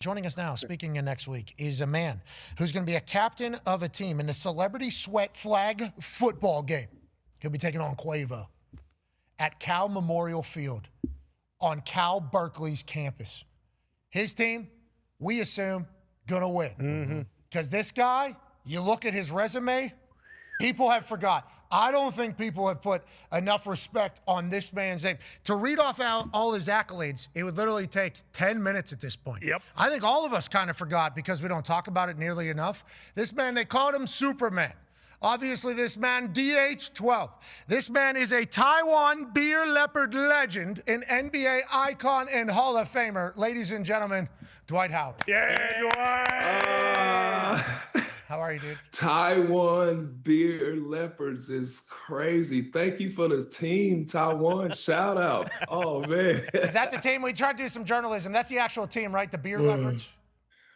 Joining us now, speaking of next week, is a man who's going to be a captain of a team in the Celebrity Sweat Flag football game. He'll be taking on Quavo at Cal Memorial Field on Cal Berkeley's campus. His team, we assume, going to win. Because this guy, you look at his resume, people have forgot. I don't think people have put enough respect on this man's name. To read off all his accolades, it would literally take 10 minutes at this point. Yep. I think all of us kind of forgot because we don't talk about it nearly enough. This man, they called him Superman. Obviously, this man, DH12. This man is a Taiwan beer leopard legend, an NBA icon and Hall of Famer. Ladies and gentlemen, Dwight Howard. Yeah, Dwight. How are you, dude? Taiwan beer leopards is crazy. Thank you for the team, Taiwan. Shout out. Oh, man. Is that the team? We tried to do some journalism. That's the actual team, right? The beer leopards?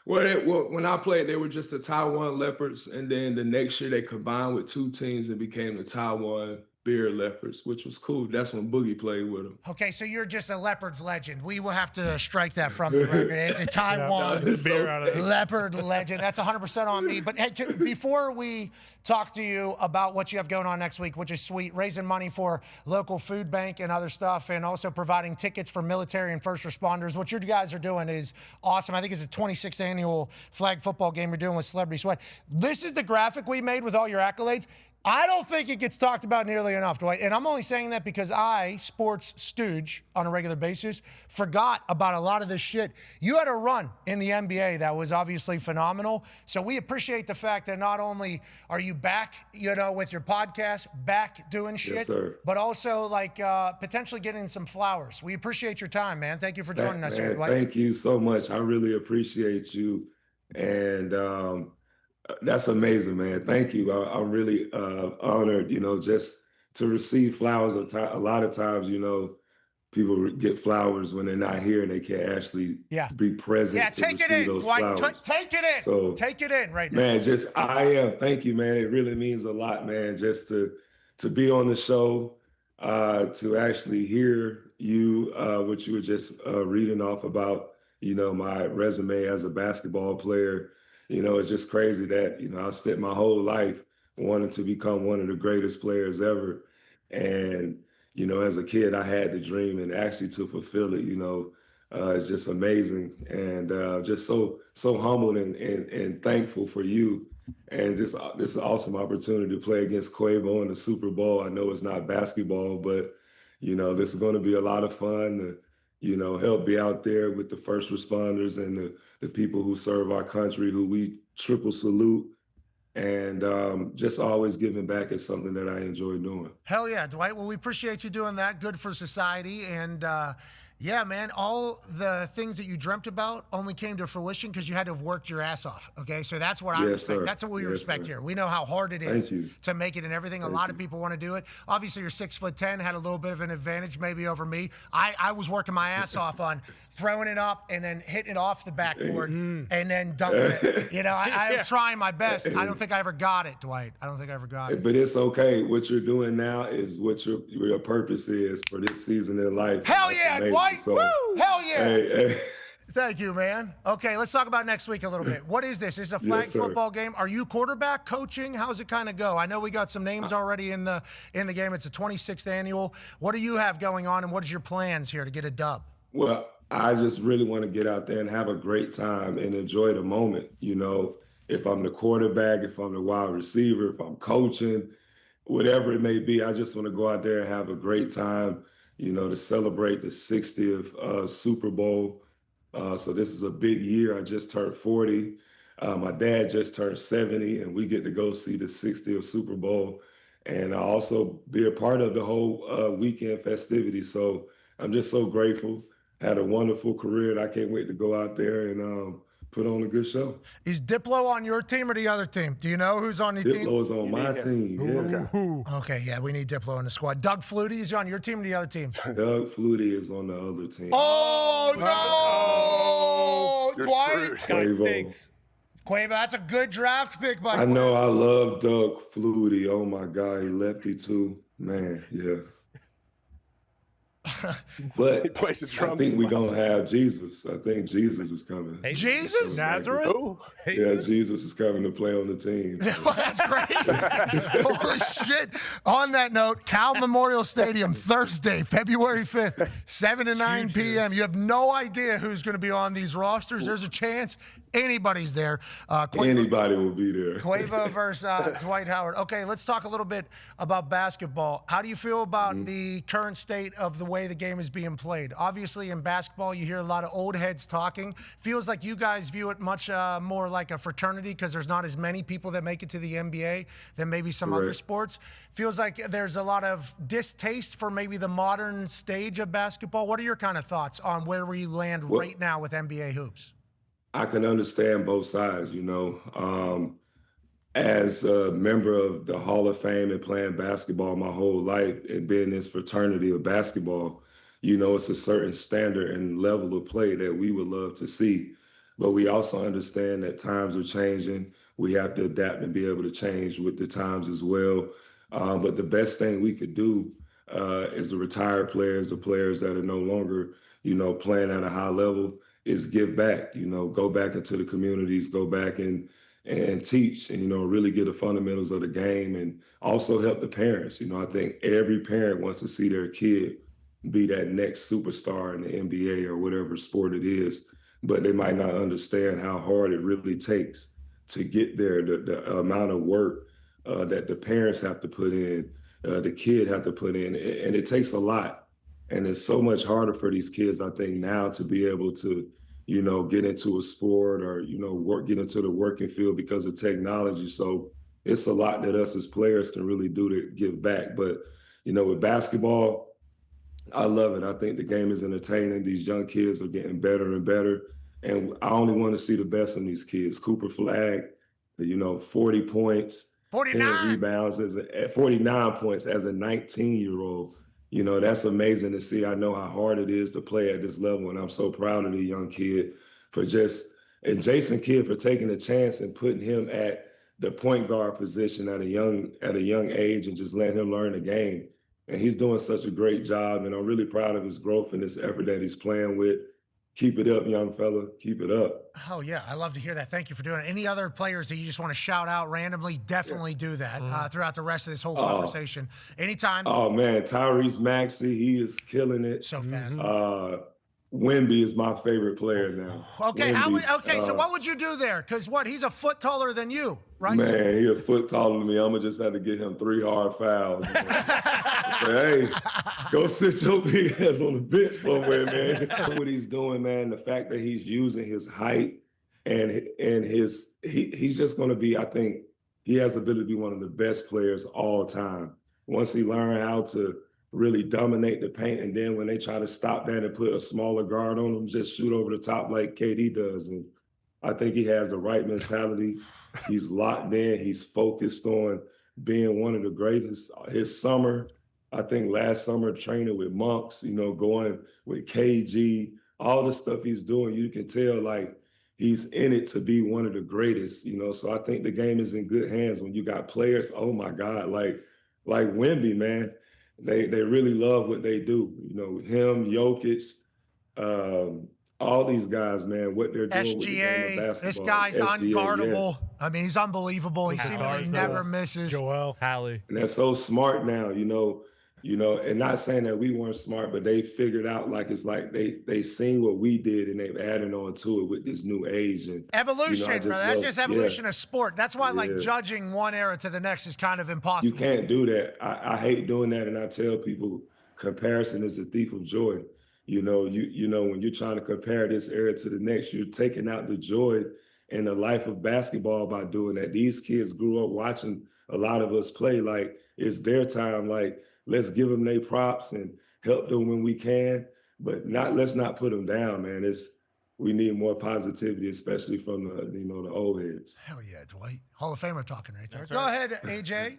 Well, when I played, they were just the Taiwan Leopards, and then the next year they combined with two teams and became the Taiwan Beer Leopards, which was cool. That's when Boogie played with them. Okay, so you're just a Leopards legend. We will have to strike that from the record. It's a Taiwan Leopard legend. That's 100% on me. But hey, before we talk to you about what you have going on next week, which is sweet, raising money for local food bank and other stuff, and also providing tickets for military and first responders, what you guys are doing is awesome. I think it's a 26th annual flag football game you're doing with Celebrity Sweat. This is the graphic we made with all your accolades. I don't think it gets talked about nearly enough, Dwight. And I'm only saying that because I, sports stooge on a regular basis, forgot about a lot of this shit. You had a run in the NBA that was obviously phenomenal. So we appreciate the fact that not only are you back, with your podcast, back doing shit, but also potentially getting some flowers. We appreciate your time, man. Thank you for joining us here, Dwight. Thank you so much. I really appreciate you. And that's amazing, man. Thank you. I'm really honored, just to receive flowers. A lot of times, people get flowers when they're not here and they can't actually be present. Yeah, take it in, Dwight. Take it in. So, take it in right now. Man, thank you, man. It really means a lot, man, just to be on the show, to actually hear you, what you were just reading off about, my resume as a basketball player. It's just crazy that, I spent my whole life wanting to become one of the greatest players ever. And, as a kid, I had the dream, and actually to fulfill it, it's just amazing. And just so humbled and thankful for you. And just this is an awesome opportunity to play against Quavo in the Super Bowl. I know it's not basketball, but, this is going to be a lot of fun. Help be out there with the first responders and the people who serve our country, who we triple salute. And just always giving back is something that I enjoy doing. Hell yeah, Dwight. Well, we appreciate you doing that. Good for society. And yeah, man, all the things that you dreamt about only came to fruition because you had to have worked your ass off. Okay, so that's what I respect. Sir. That's what we respect here. We know how hard it is to make it and everything. A lot of people want to do it. Obviously, you're 6'10", had a little bit of an advantage maybe over me. I was working my ass off on throwing it up and then hitting it off the backboard and then dunking it. I was trying my best. I don't think I ever got it, Dwight. I don't think I ever got it. But it's okay. What you're doing now is what your purpose is for this season in life. Hell yeah, Dwight. So, woo! Hell yeah. Hey. Thank you, man. Okay, let's talk about next week a little bit. What is this? Is this a flag football game? Are you quarterback, coaching? How's it kind of go? I know we got some names already in the game. It's the 26th annual. What do you have going on, and what is your plans here to get a dub? Well, I just really want to get out there and have a great time and enjoy the moment. If I'm the quarterback, if I'm the wide receiver, if I'm coaching, whatever it may be, I just want to go out there and have a great time, to celebrate the 60th Super Bowl. So this is a big year. I just turned 40. My dad just turned 70, and we get to go see the 60th Super Bowl. And I also be a part of the whole weekend festivity. So I'm just so grateful. Had a wonderful career, and I can't wait to go out there and put on a good show. Is Diplo on your team or the other team? Do you know who's on the team? Diplo is on my team, yeah. Okay, yeah, we need Diplo in the squad. Doug Flutie is on your team or the other team? Doug Flutie is on the other team. Oh, no! Dwight? Quavo. That's a good draft pick by I know, I love Doug Flutie. Oh, my God, he lefty too. Man, yeah. But He plays the I drums. think we're going to have Jesus. I think Jesus is coming. Hey, Jesus? Nazareth? Oh, Yeah, Jesus is coming to play on the team. Well, that's crazy. Holy shit. On that note, Cal Memorial Stadium, Thursday, February 5th, 7 to 9 p.m. You have no idea who's going to be on these rosters. There's a chance anybody's there. Anybody will be there. Quavo versus Dwight Howard. Okay, let's talk a little bit about basketball. How do you feel about the current state of the way the game is being played? Obviously, in basketball, you hear a lot of old heads talking. Feels like you guys view it much more like a fraternity because there's not as many people that make it to the NBA than maybe some other sports. Feels like there's a lot of distaste for maybe the modern stage of basketball. What are your kind of thoughts on where we land right now with NBA hoops? I can understand both sides, you know. As a member of the Hall of Fame and playing basketball my whole life and being in this fraternity of basketball, you know, it's a certain standard and level of play that we would love to see. But we also understand that times are changing. We have to adapt and be able to change with the times as well. But the best thing we could do as the retired players, the players that are no longer, you know, playing at a high level, is give back, you know, go back into the communities, go back and teach and, you know, really get the fundamentals of the game and also help the parents. You know, I think every parent wants to see their kid be that next superstar in the NBA or whatever sport it is, but they might not understand how hard it really takes to get there, the amount of work that the parents have to put in, the kid have to put in, and it takes a lot. And it's so much harder for these kids, I think, now to be able to, you know, get into a sport or, you know, get into the working field because of technology. So it's a lot that us as players can really do to give back. But, you know, with basketball, I love it. I think the game is entertaining. These young kids are getting better and better. And I only want to see the best in these kids. Cooper Flagg, you know, 40 points, 10 rebounds, 49 points as a 19-year-old. You know, that's amazing to see. I know how hard it is to play at this level, and I'm so proud of the young kid and Jason Kidd for taking a chance and putting him at the point guard position at a young age and just letting him learn the game. And he's doing such a great job, and I'm really proud of his growth and this effort that he's playing with. Keep it up, young fella. Keep it up. Oh, yeah. I love to hear that. Thank you for doing it. Any other players that you just want to shout out randomly, definitely do that throughout the rest of this whole conversation. Anytime. Oh, man. Tyrese Maxey, he is killing it. So fast. Wemby is my favorite player now. Okay, so what would you do there? Because he's a foot taller than you, right? Man, he's a foot taller than me. I'm going to just have to get him 3 hard fouls. Hey, go sit your big ass on the bench somewhere, man. What he's doing, man, the fact that he's using his height and he's just going to be, I think, he has the ability to be one of the best players all time. Once he learns how to really dominate the paint, and then when they try to stop that and put a smaller guard on him, just shoot over the top like KD does. And I think he has the right mentality. He's locked in. He's focused on being one of the greatest. His summer, I think last summer, training with Monks, you know, going with KG, all the stuff he's doing, you can tell like he's in it to be one of the greatest, you know. So I think the game is in good hands when you got players, oh my God, like Wemby, man. They really love what they do. You know, him, Jokic, all these guys, man, what they're doing with the game of basketball. This guy's unguardable. Yeah. I mean, he's unbelievable. He seemingly never misses. Joel, Hallie. And they're so smart now, you know, and not saying that we weren't smart, but they figured out it's like they seen what we did and they've added on to it with this new age. And evolution, brother. That's just evolution of sport. That's why judging one era to the next is kind of impossible. You can't do that. I hate doing that, and I tell people comparison is a thief of joy. You know, when you're trying to compare this era to the next, you're taking out the joy in the life of basketball by doing that. These kids grew up watching a lot of us play. Like, it's their time. Like, let's give them their props and help them when we can, but let's not put them down, man. We need more positivity, especially from the old heads. Hell yeah, Dwight. Hall of Famer talking right there. Go ahead, AJ.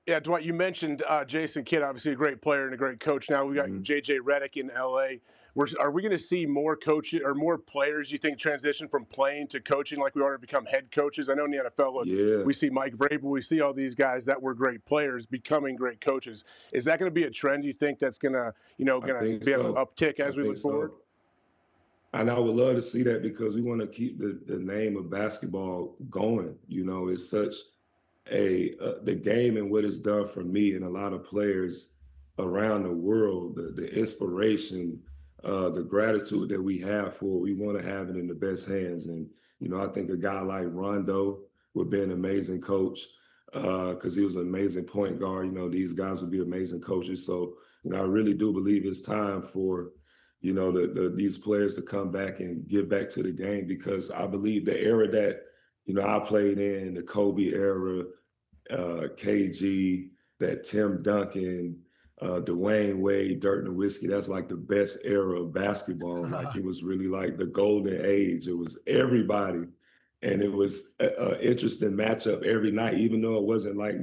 Yeah, Dwight, you mentioned Jason Kidd, obviously a great player and a great coach. Now we got JJ Redick in LA. are we going to see more coaches or more players, you think, transition from playing to coaching like we are to become head coaches? I know in the NFL, look, we see Mike Vrabel, we see all these guys that were great players becoming great coaches. Is that going to be a trend you think that's going to, be an uptick as we look forward? And I would love to see that because we want to keep the name of basketball going. It's such the game and what it's done for me and a lot of players around the world, the inspiration, the gratitude that we have for it. We want to have it in the best hands. And, I think a guy like Rondo would be an amazing coach because he was an amazing point guard. These guys would be amazing coaches. So, I really do believe it's time for these players to come back and give back to the game because I believe the era that, I played in, the Kobe era, KG, that Tim Duncan, Dwayne Wade, Dirk Nowitzki, that's like the best era of basketball. Like it was really like the golden age. It was everybody. And it was an interesting matchup every night, even though it wasn't like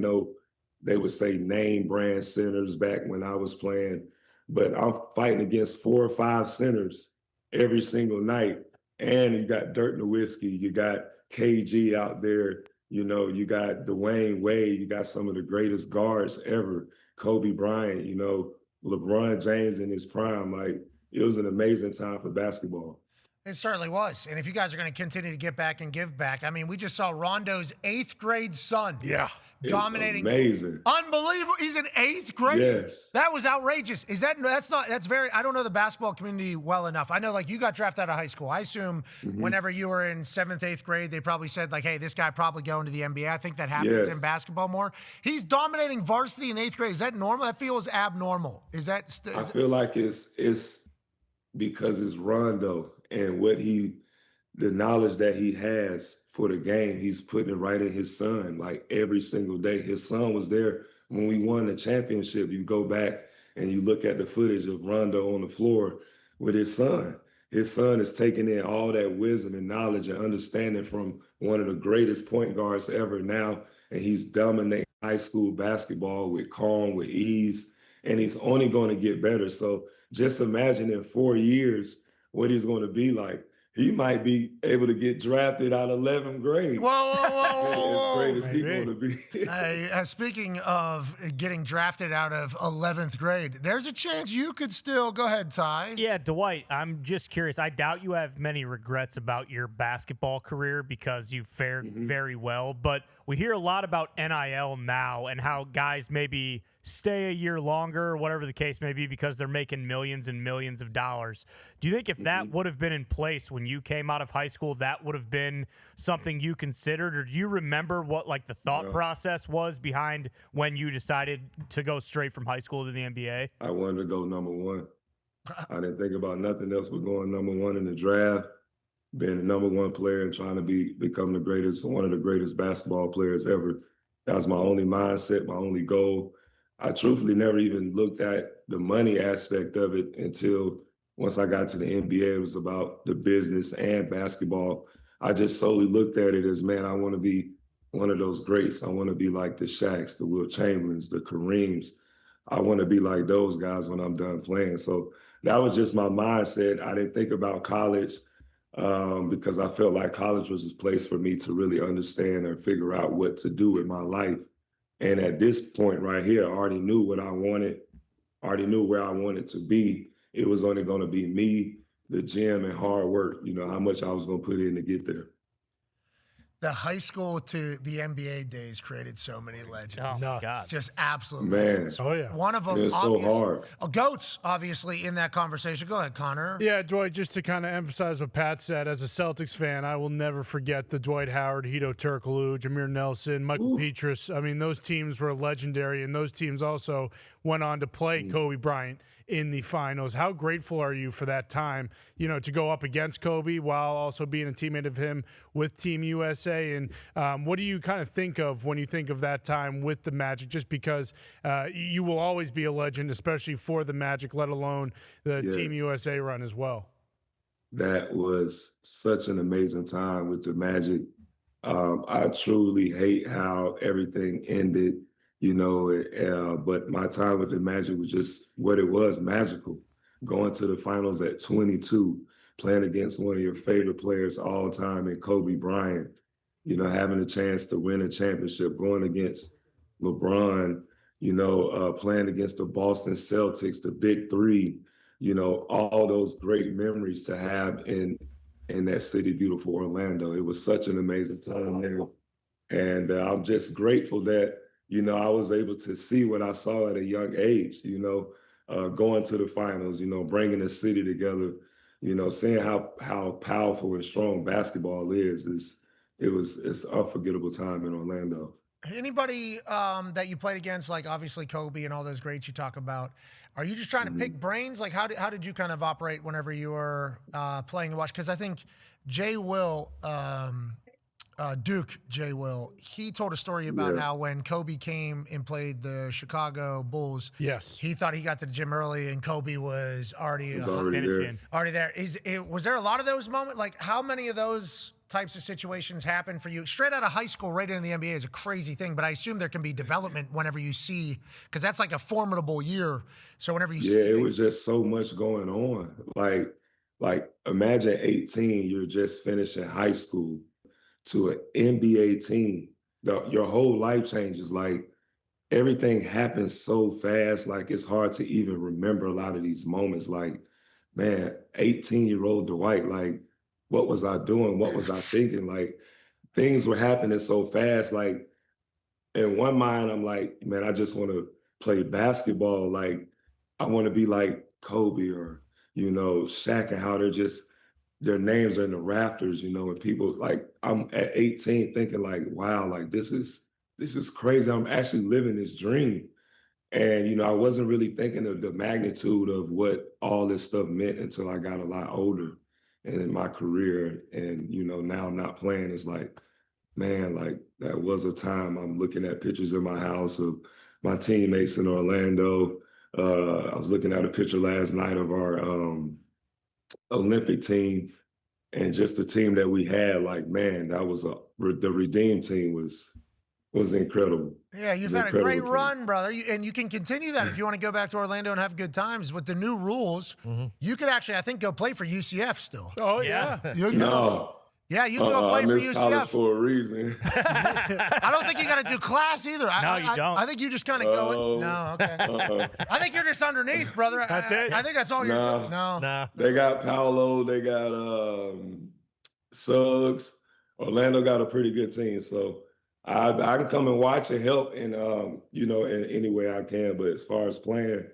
they would say name brand centers back when I was playing. But I'm fighting against 4 or 5 centers every single night. And you got Dirk Nowitzki, you got KG out there, you got Dwayne Wade, you got some of the greatest guards ever, Kobe Bryant, LeBron James in his prime. Like, it was an amazing time for basketball. It certainly was. And if you guys are going to continue to get back and give back, I mean, we just saw Rondo's 8th grade son. Yeah. Dominating. Amazing. Unbelievable. He's in 8th grade. Yes. That was outrageous. I don't know the basketball community well enough. I know, like, you got drafted out of high school. I assume whenever you were in 7th, 8th grade, they probably said, like, hey, this guy probably going to the NBA. I think that happens in basketball more. He's dominating varsity in 8th grade. Is that normal? That feels abnormal. I feel like it's because it's Rondo and the knowledge that he has for the game, he's putting it right in his son, like every single day. His son was there when we won the championship. You go back and you look at the footage of Rondo on the floor with his son. His son is taking in all that wisdom and knowledge and understanding from one of the greatest point guards ever now, and he's dominating high school basketball with calm, with ease, and he's only going to get better. So just imagine in 4 years what he's going to be like. He might be able to get drafted out of 11th grade. Whoa. As great as he's going to be. Speaking of getting drafted out of 11th grade, there's a chance you could still go ahead, Ty. Yeah, Dwight, I'm just curious. I doubt you have many regrets about your basketball career because you fared very well. But we hear a lot about NIL now and how guys maybe stay a year longer or whatever the case may be because they're making millions and millions of dollars. Do you think if that would have been in place when you came out of high school, that would have been something you considered? Or do you remember what like the thought process was behind when you decided to go straight from high school to the NBA? I wanted to go number 1. I didn't think about nothing else but going number 1 in the draft, being the number 1 player and trying to become one of the greatest basketball players ever. That was my only mindset, my only goal. I truthfully never even looked at the money aspect of it until once I got to the NBA. It was about the business and basketball. I just solely looked at it as, man, I want to be one of those greats. I want to be like the Shaqs, the Wilt Chamberlains, the Kareems. I want to be like those guys when I'm done playing. So that was just my mindset. I didn't think about college because I felt like college was a place for me to really understand or figure out what to do with my life. And at this point right here, I already knew what I wanted, already knew where I wanted to be. It was only going to be me, the gym, and hard work, how much I was going to put in to get there. The high school to the NBA days created so many legends. Oh, God. Just absolutely. Man. Oh, yeah. One of them, it's so hard. GOATs, obviously, in that conversation. Go ahead, Connor. Yeah, Dwight, just to kind of emphasize what Pat said, as a Celtics fan, I will never forget the Dwight Howard, Hedo Turkoglu, Jameer Nelson, Michael Petrus. I mean, those teams were legendary, and those teams also went on to play Kobe Bryant in the finals. How grateful are you for that time, to go up against Kobe while also being a teammate of him with Team USA? And what do you kind of think of when you think of that time with the Magic, just because you will always be a legend, especially for the Magic, let alone the Team USA run as well? That was such an amazing time with the Magic. I truly hate how everything ended. But my time with the Magic was just what it was, magical. going to the finals at 22, playing against one of your favorite players all time in Kobe Bryant, having a chance to win a championship, going against LeBron, playing against the Boston Celtics, the Big Three, all those great memories to have in that city, beautiful Orlando. It was such an amazing time there. And I'm just grateful that, I was able to see what I saw at a young age, going to the finals, bringing the city together, seeing how powerful and strong basketball is it's an unforgettable time in Orlando. Anybody that you played against, like obviously Kobe and all those greats you talk about, are you just trying to pick brains? Like how did you kind of operate whenever you were playing and watch? Because I think Jay Will, Duke Jay Will, he told a story about how when Kobe came and played the Chicago Bulls, he thought he got to the gym early and Kobe was already there. Was there a lot of those moments? Like how many of those types of situations happen for you straight out of high school right into the NBA is a crazy thing, but I assume there can be development whenever you see, because that's like a formidable year. So whenever you see it was just so much going on. Like imagine 18, you're just finishing high school to an NBA team. Your whole life changes. Like everything happens so fast. Like it's hard to even remember a lot of these moments. Like, man, 18-year-old Dwight, like, what was I doing? What was I thinking? Like things were happening so fast. Like in one mind, I'm like, man, I just want to play basketball. Like I want to be like Kobe or, Shaq, and how their names are in the rafters, and people like, I'm at 18 thinking like, wow, like this is crazy. I'm actually living this dream. And, I wasn't really thinking of the magnitude of what all this stuff meant until I got a lot older. And in my career, and now I'm not playing. It's like, man, like that was a time. I'm looking at pictures in my house of my teammates in Orlando. I was looking at a picture last night of our Olympic team, and just the team that we had. Like, man, that was the Redeem team was incredible. Yeah, you've had a great run, brother, and you can continue that if you want to go back to Orlando and have good times. With the new rules, you could actually, I think, go play for UCF still. Oh, yeah. You can go play for UCF. College for a reason. I don't think you got to do class either. You don't. I think you just kind of go. No, okay. I think you're just underneath, brother. That's it. I think that's all you're doing. No. They got Paolo. They got Suggs. Orlando got a pretty good team, so I can come and watch and help, and in any way I can. But as far as playing,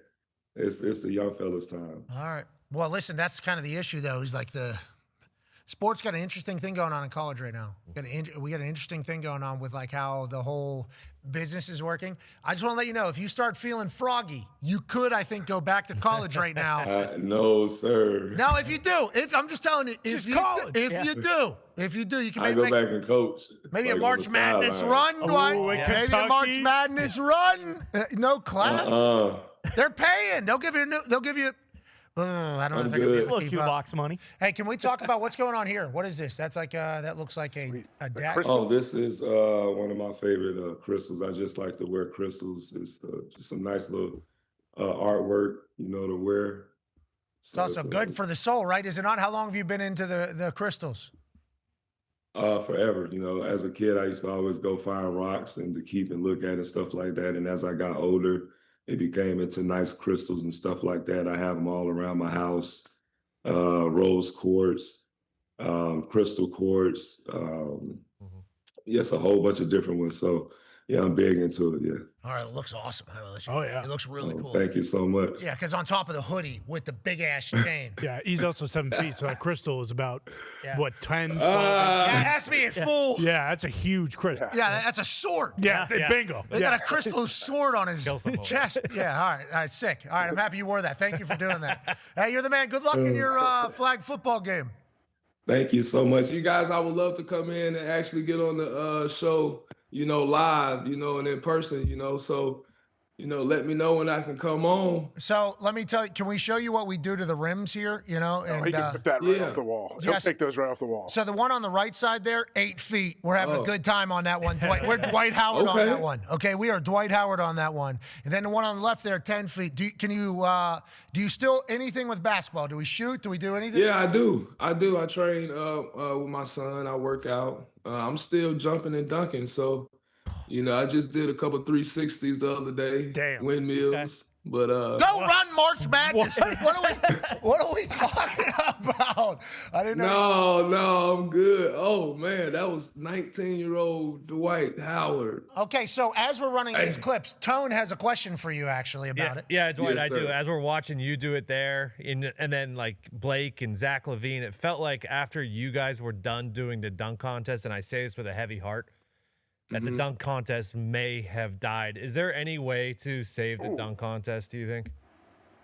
it's the young fellas' time. All right. Well, listen, that's kind of the issue, though. Is like sports got an interesting thing going on in college right now. We got an interesting thing going on with like how the whole business is working. I just want to let you know, if you start feeling froggy, you could, I think, go back to college right now. No, sir. No, if you do, I'm just telling you, if you do, you can go back and coach. Maybe a March Madness run, Dwight. Maybe a March Madness run. No class. They're paying. They'll give you. I don't know if I can be able to keep up. Money. Hey, can we talk about what's going on here? What is this? That's like that looks like a dash. Oh, this is one of my favorite crystals. I just like to wear crystals. It's just some nice little artwork, to wear. It's also good for the soul, right? Is it not? How long have you been into the crystals? Forever. As a kid, I used to always go find rocks and to keep and look at and stuff like that. And as I got older, it became into nice crystals and stuff like that. I have them all around my house. Rose quartz, crystal quartz. Yes, a whole bunch of different ones. So yeah, I'm big into it. Yeah. All right, it looks awesome. Yeah, it looks really cool. Thank you so much. Yeah, because on top of the hoodie with the big ass chain. Yeah, he's also 7 feet, so that crystal is about 10, 12. That has to be a full. Yeah, that's a huge crystal. Yeah, that's a sword. Yeah, bingo. They got a crystal sword on his chest. Yeah, all right, sick. All right, I'm happy you wore that. Thank you for doing that. Hey, you're the man. Good luck in your flag football game. Thank you so much. You guys, I would love to come in and actually get on the show, live, and in person, so let me know when I can come on. So let me tell you, can we show you what we do to the rims here? And he can put that right off the wall. He'll take those right off the wall. So the one on the right side there, 8 feet. We're having a good time on that one. We're Dwight Howard on that one. Okay, we are Dwight Howard on that one. And then the one on the left there, 10 feet. Do you still anything with basketball? Do we shoot? Do we do anything? Yeah, I do. I train with my son. I work out. I'm still jumping and dunking. So, I just did a couple 360s the other day. Damn. Windmills. Okay. But go run March Madness. What are we talking about? I didn't know. No, I'm good. Oh man, that was 19-year-old Dwight Howard. Okay, so as we're running these clips, Tone has a question for you actually about it. Yeah, Dwight, I do. As we're watching you do it there, and then like Blake and Zach LaVine, it felt like after you guys were done doing the dunk contest, and I say this with a heavy heart, that the dunk contest may have died. Is there any way to save the dunk contest, do you think?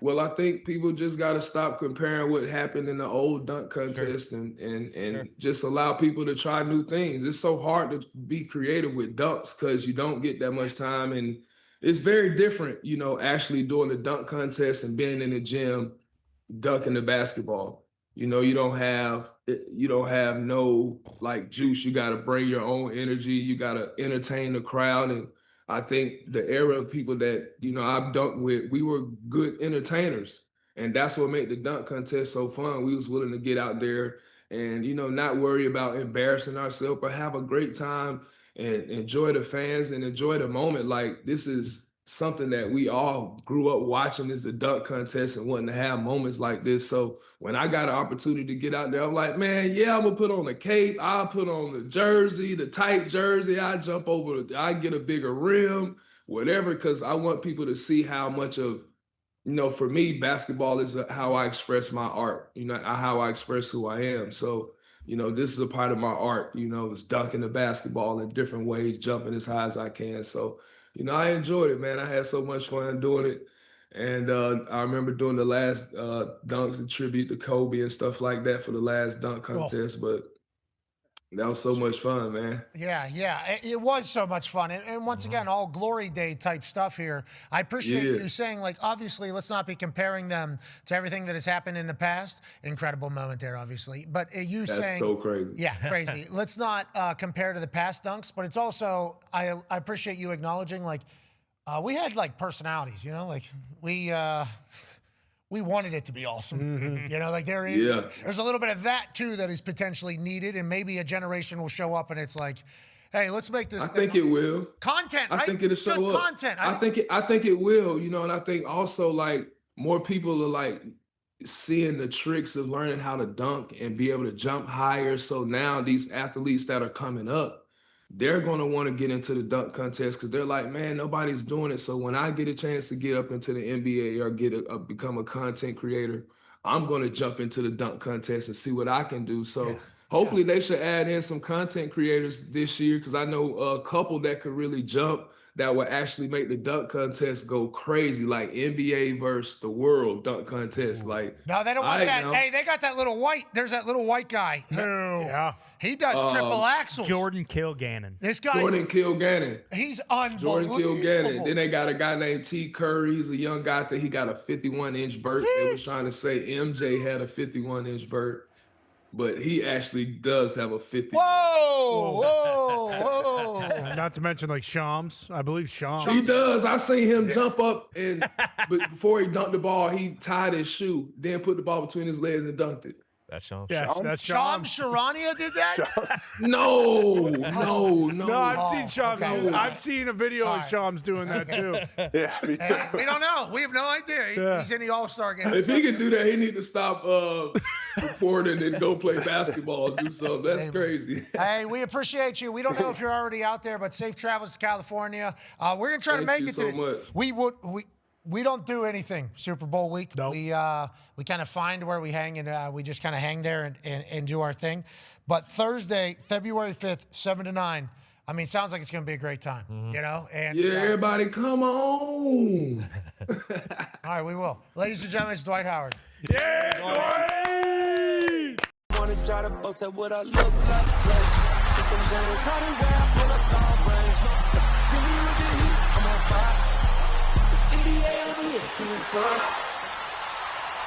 Well, I think people just got to stop comparing what happened in the old dunk contest and just allow people to try new things. It's so hard to be creative with dunks because you don't get that much time. And it's very different, actually doing the dunk contest and being in the gym, dunking the basketball. You don't have no like juice. You got to bring your own energy. You got to entertain the crowd. And I think the era of people that, I've dunked with, we were good entertainers. And that's what made the dunk contest so fun. We was willing to get out there and, not worry about embarrassing ourselves, but have a great time and enjoy the fans and enjoy the moment. Like, this is something that we all grew up watching, is the dunk contest and wanting to have moments like this. So when I got an opportunity to get out there, I'm like, man, yeah, I'm gonna put on the cape. I'll put on the jersey, the tight jersey. I jump over, I get a bigger rim, whatever, because I want people to see how much of, for me, basketball is how I express my art, how I express who I am. So, this is a part of my art, is dunking the basketball in different ways, jumping as high as I can. So, I enjoyed it, man. I had so much fun doing it. And I remember doing the last dunks in tribute to Kobe and stuff like that for the last dunk contest. But that was so much fun, man. Yeah. It was so much fun. And once again, all glory day type stuff here. I appreciate you saying, like, obviously, let's not be comparing them to everything that has happened in the past. Incredible moment there, obviously. But That's saying. so crazy. Yeah, crazy. Let's not compare to the past dunks. But it's also, I appreciate you acknowledging, like, we had, like, personalities, like, we wanted it to be awesome. Like there's a little bit of that too that is potentially needed, and maybe a generation will show up and it's like, hey, let's make this. I think it will. Content. I think it'll show up. Content. I think it will. And I think also like more people are like seeing the tricks of learning how to dunk and be able to jump higher. So now these athletes that are coming up, they're going to want to get into the dunk contest because they're like, man, nobody's doing it. So when I get a chance to get up into the NBA or become a content creator, I'm going to jump into the dunk contest and see what I can do. So hopefully they should add in some content creators this year because I know a couple that could really jump that will actually make the dunk contest go crazy, like NBA versus the world dunk contest. Like, no, they don't want that. Hey, they got that little white. There's that little white guy who he does triple axles. Jordan Kilgannon. This guy, Jordan Kilgannon. He's unbelievable. Jordan Kilgannon. Then they got a guy named T. Curry. He's a young guy that he got a 51-inch vert. They was trying to say MJ had a 51-inch vert. But he actually does have a 50. Whoa. Not to mention like Shams. I believe Shams. He does. I seen him jump up and but before he dunked the ball, he tied his shoe, then put the ball between his legs and dunked it. That's Shams. Yeah, that's Shams Shams. Charania did that? No. No, I've seen Shams. Okay. I've seen a video of Shams doing that too. Yeah, me too. We don't know. We have no idea. He's in the All-Star game. If he can do that, he need to stop reporting and go play basketball and do something. That's crazy. Hey, we appreciate you. We don't know if you're already out there, but safe travels to California. We're gonna try to make it to this. Much. We don't do anything Super Bowl week. Nope. We kind of find where we hang and we just kind of hang there and do our thing. But Thursday, February 5th, 7 to 9. I mean, sounds like it's going to be a great time, And everybody come on. All right, we will. Ladies and gentlemen, it's Dwight Howard. Yeah, Dwight! Wanna try to boast at what I look like. Think I'm gonna try to wear, pull up all brains. Jimmy with the heat, I'm on fire. time.